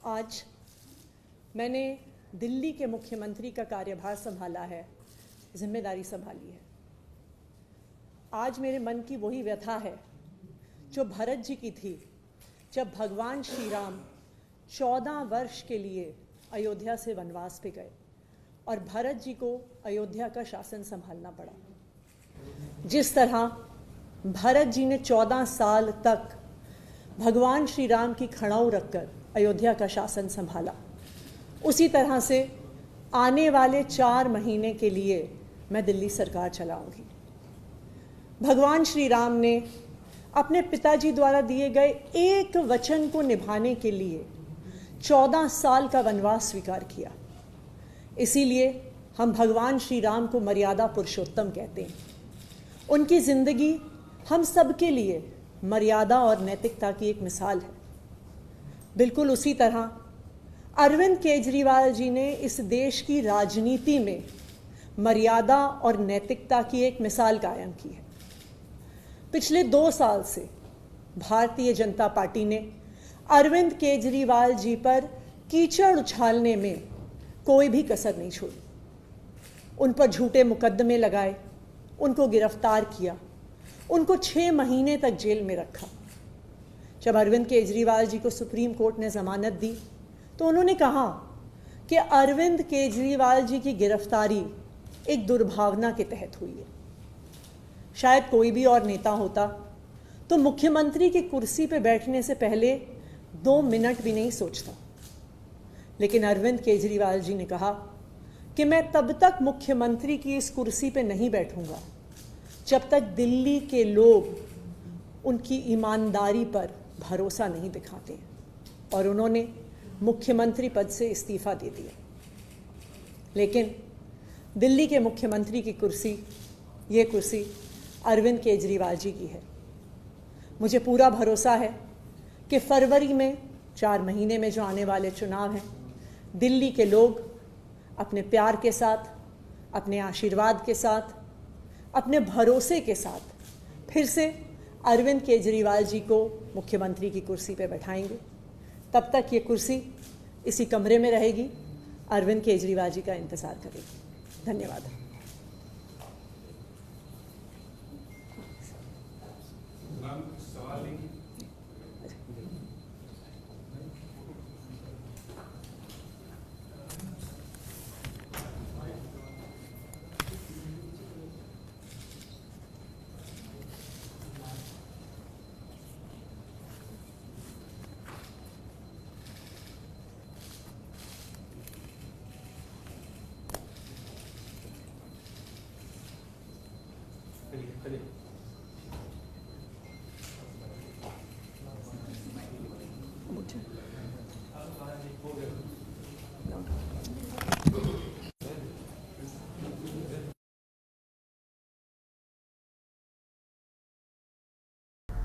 आज मैंने दिल्ली के मुख्यमंत्री का कार्यभार संभाला है, जिम्मेदारी संभाली है। आज मेरे मन की वही व्यथा है जो भरत जी की थी जब भगवान श्री राम 14 वर्ष के लिए अयोध्या से वनवास पे गए और भरत जी को अयोध्या का शासन संभालना पड़ा। जिस तरह भरत जी ने 14 साल तक भगवान श्री राम की खड़ाऊ रखकर अयोध्या का शासन संभाला, उसी तरह से आने वाले 4 महीने के लिए मैं दिल्ली सरकार चलाऊंगी। भगवान श्री राम ने अपने पिताजी द्वारा दिए गए एक वचन को निभाने के लिए 14 साल का वनवास स्वीकार किया। इसीलिए हम भगवान श्री राम को मर्यादा पुरुषोत्तम कहते हैं। उनकी जिंदगी हम सबके लिए मर्यादा और नैतिकता की एक मिसाल है। बिल्कुल उसी तरह अरविंद केजरीवाल जी ने इस देश की राजनीति में मर्यादा और नैतिकता की एक मिसाल कायम की है। पिछले 2 साल से भारतीय जनता पार्टी ने अरविंद केजरीवाल जी पर कीचड़ उछालने में कोई भी कसर नहीं छोड़ी। उन पर झूठे मुकदमे लगाए, उनको गिरफ्तार किया, उनको 6 महीने तक जेल में रखा। जब अरविंद केजरीवाल जी को सुप्रीम कोर्ट ने जमानत दी तो उन्होंने कहा कि अरविंद केजरीवाल जी की गिरफ्तारी एक दुर्भावना के तहत हुई है। शायद कोई भी और नेता होता तो मुख्यमंत्री की कुर्सी पर बैठने से पहले 2 मिनट भी नहीं सोचता, लेकिन अरविंद केजरीवाल जी ने कहा कि मैं तब तक मुख्यमंत्री की इस कुर्सी पर नहीं बैठूंगा जब तक दिल्ली के लोग उनकी ईमानदारी पर भरोसा नहीं दिखाते, और उन्होंने मुख्यमंत्री पद से इस्तीफा दे दिया। लेकिन दिल्ली के मुख्यमंत्री की कुर्सी, ये कुर्सी अरविंद केजरीवाल जी की है। मुझे पूरा भरोसा है कि फरवरी में 4 महीने में जो आने वाले चुनाव हैं, दिल्ली के लोग अपने प्यार के साथ, अपने आशीर्वाद के साथ, अपने भरोसे के साथ फिर से अरविंद केजरीवाल जी को मुख्यमंत्री की कुर्सी पर बैठाएंगे। तब तक ये कुर्सी इसी कमरे में रहेगी, अरविंद केजरीवाल जी का इंतजार करेगी। धन्यवाद।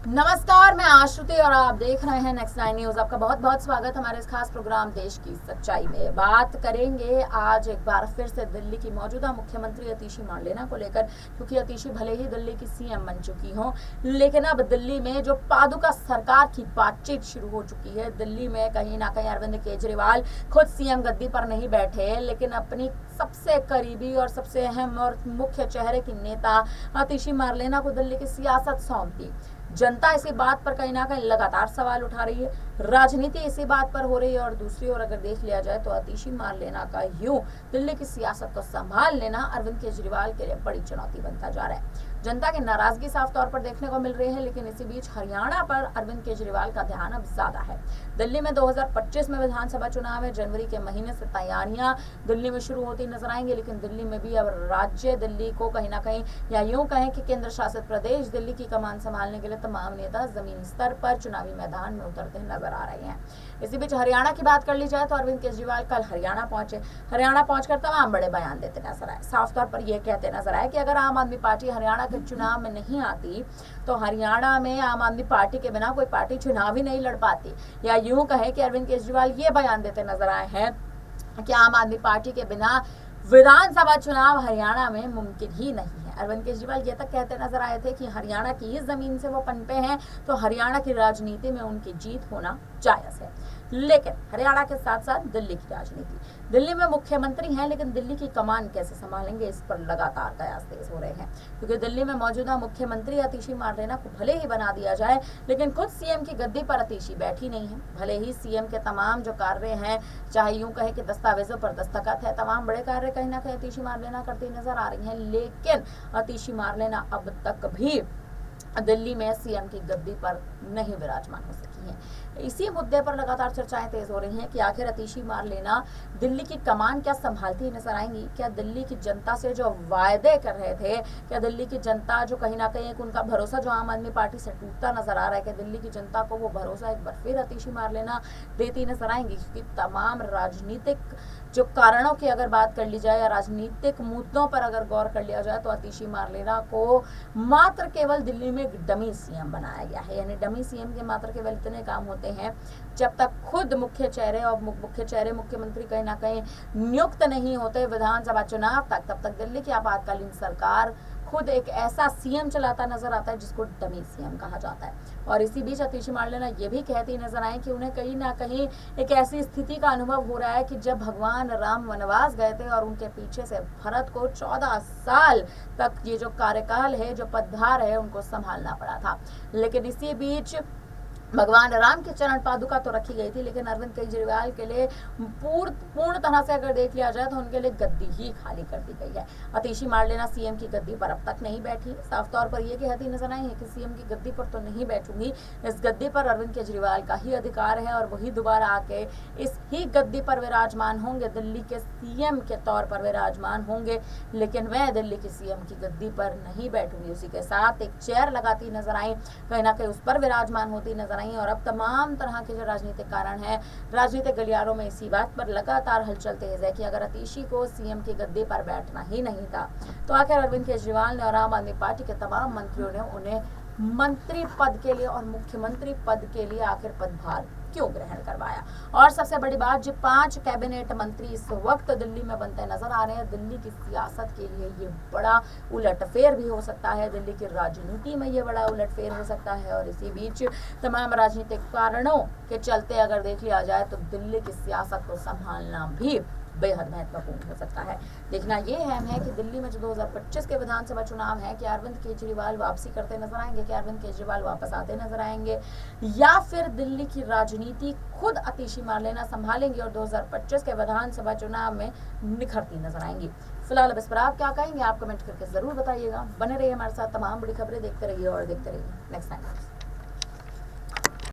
नमस्कार, मैं आश्रुति और आप देख रहे हैं नेक्स्ट 9 न्यूज। आपका बहुत बहुत स्वागत हमारे इस खास प्रोग्राम देश की सच्चाई में। बात करेंगे आज एक बार फिर से दिल्ली की मौजूदा मुख्यमंत्री अतिशी मार्लेना को लेकर, क्योंकि अतिशी भले ही दिल्ली की सीएम बन चुकी हो, लेकिन अब दिल्ली में जो पादुका सरकार की बातचीत शुरू हो चुकी है। दिल्ली में कहीं ना कहीं अरविंद केजरीवाल खुद सीएम गद्दी पर नहीं बैठे, लेकिन अपनी सबसे करीबी और सबसे अहम और मुख्य चेहरे की नेता अतिशी मार्लेना को दिल्ली की सियासत सौंप दी। जनता इसी बात पर कहीं ना कहीं लगातार सवाल उठा रही है, राजनीति इसी बात पर हो रही है, और दूसरी ओर अगर देख लिया जाए तो अतिशी मार्लेना का यूं दिल्ली की सियासत को संभाल लेना अरविंद केजरीवाल के लिए बड़ी चुनौती बनता जा रहा है। जनता की नाराजगी साफ तौर पर देखने को मिल रही है, लेकिन इसी बीच हरियाणा पर अरविंद केजरीवाल का ध्यान अब ज्यादा है। दिल्ली में 2025 में विधानसभा चुनाव है। जनवरी के महीने से तैयारियां दिल्ली में शुरू होती नजर आएंगी, लेकिन दिल्ली में भी अब राज्य दिल्ली को कहीं ना कहीं, या यूं कहें कि केंद्र शासित प्रदेश दिल्ली की कमान संभालने के लिए तमाम नेता जमीन स्तर पर चुनावी मैदान में उतरते नजर आ रहे हैं। इसी बीच हरियाणा की बात कर ली जाए तो अरविंद केजरीवाल कल हरियाणा पहुंचे। हरियाणा पहुंचकर तमाम बड़े बयान देते नजर आए। साफ तौर पर यह कहते नजर आए कि अगर आम आदमी पार्टी हरियाणा के चुनाव में नहीं आती तो हरियाणा में आम आदमी पार्टी के बिना कोई पार्टी चुनाव ही नहीं लड़ पाती। या यूं कहें कि अरविंद केजरीवाल ये बयान देते नजर आए हैं कि आम आदमी पार्टी के बिना विधानसभा चुनाव हरियाणा में मुमकिन ही नहीं है। अरविंद केजरीवाल ये तक कहते नजर आए थे कि हरियाणा की इस जमीन से वो पनपे हैं तो हरियाणा की राजनीति में उनकी जीत होना जायज है। लेकिन हरियाणा के साथ साथ दिल्ली की राजनीति, दिल्ली में मुख्यमंत्री हैं लेकिन दिल्ली की कमान कैसे संभालेंगे, इस पर लगातार कयास तेज हो रहे हैं। क्योंकि दिल्ली में मौजूदा मुख्यमंत्री आतिशी मारलेना को भले ही बना दिया जाए, लेकिन खुद सीएम की गद्दी पर आतिशी बैठी नहीं है। भले ही सीएम के तमाम जो कार्य हैं, चाहे यूं कहे कि दस्तावेजों पर दस्तखत है, तमाम बड़े कार्य कहीं ना कहीं आतिशी मारलेना करती नजर आ रही हैं, लेकिन आतिशी मारलेना अब तक भी दिल्ली में सीएम की गद्दी पर नहीं विराजमान हो सकी हैं। इसी मुद्दे पर लगातार चर्चाएं तेज हो रही हैं कि आखिर आतिशी मारलेना दिल्ली की कमान क्या संभालती नजर आएंगी। क्या दिल्ली की जनता से जो वायदे कर रहे थे, क्या दिल्ली की जनता जो कहीं ना कहीं एक उनका भरोसा जो आम आदमी पार्टी से टूटता नजर आ रहा है, कि दिल्ली की जनता को वो भरोसा एक बार फिर आतिशी मारलेना देती नजर आएंगी। क्योंकि तमाम राजनीतिक जो कारणों की अगर बात कर ली जाए या राजनीतिक मुद्दों पर अगर गौर कर लिया जाए, तो आतिशी मारलेना को मात्र केवल दिल्ली में एक डमी सीएम बनाया गया है। यानी डमी सीएम के मात्र केवल इतने काम होते हैं, जब तक खुद मुख्य चेहरे मुख्यमंत्री कहीं ना कहीं नियुक्त नहीं होते विधानसभा चुनाव तक, तब तक दिल्ली की आपातकालीन सरकार खुद एक ऐसा सीएम चलाता नजर आता है जिसको डमी सीएम कहा जाता है। और इसी बीच आतिशी मारलेना ये भी कहती नजर आए कि उन्हें कहीं ना कहीं एक ऐसी स्थिति का अनुभव हो रहा है कि जब भगवान राम वनवास गए थे और उनके पीछे से भरत को 14 साल तक ये जो कार्यकाल है, जो पदभार है, उनको संभालना पड़ा था। लेकिन इसी बीच भगवान राम की चरण पादुका तो रखी गई थी, लेकिन अरविंद केजरीवाल के लिए पूर्ण तरह से अगर देख लिया जाए तो उनके लिए गद्दी ही खाली कर दी गई है। आतिशी मारलेना सीएम की गद्दी पर अब तक नहीं बैठी, साफ तौर पर यह कहती नजर आई है कि सीएम की गद्दी पर तो नहीं बैठूंगी, इस गद्दी पर अरविंद केजरीवाल का ही अधिकार है और वही दोबारा आके इस ही गद्दी पर विराजमान होंगे, दिल्ली के सीएम के तौर पर विराजमान होंगे। लेकिन मैं दिल्ली की सीएम की गद्दी पर नहीं बैठूंगी। उसी के साथ एक चेयर लगाती नजर आई, कहीं ना कहीं उस पर विराजमान होती नजर। और अब तमाम तरह के जो राजनीतिक कारण हैं, राजनीतिक गलियारों में इसी बात पर लगातार हलचल तेज है कि अगर आतिशी को सीएम की गद्दी पर बैठना ही नहीं था, तो आखिर अरविंद केजरीवाल ने और आम आदमी पार्टी के तमाम मंत्रियों ने उन्हें मंत्री पद के लिए और मुख्यमंत्री पद के लिए आखिर पदभार क्यों ग्रहण करवाया। और सबसे बड़ी बात, जो 5 कैबिनेट मंत्री इस वक्त दिल्ली में बनते नजर आ रहे हैं, दिल्ली की सियासत के लिए ये बड़ा उलटफेर भी हो सकता है, दिल्ली की राजनीति में ये बड़ा उलटफेर हो सकता है। और इसी बीच तमाम राजनीतिक कारणों के चलते अगर देख लिया जाए तो दिल्ली की सियासत को संभालना भी बेहद महत्वपूर्ण हो सकता है। देखना ये अहम है कि दिल्ली में जो 2025 के विधानसभा चुनाव है, कि अरविंद केजरीवाल वापसी करते नजर आएंगे, कि अरविंद केजरीवाल वापस आते नजर आएंगे, या फिर दिल्ली की राजनीति खुद आतिशी मारलेना संभालेंगे और 2025 के विधानसभा चुनाव में निखरती नजर आएंगी। फिलहाल अब इस पर आप क्या कहेंगे, आप कमेंट करके जरूर बताइएगा। बने रहिए हमारे साथ, तमाम बड़ी खबरें देखते रहिए और देखते रहिए नेक्स्ट टाइम।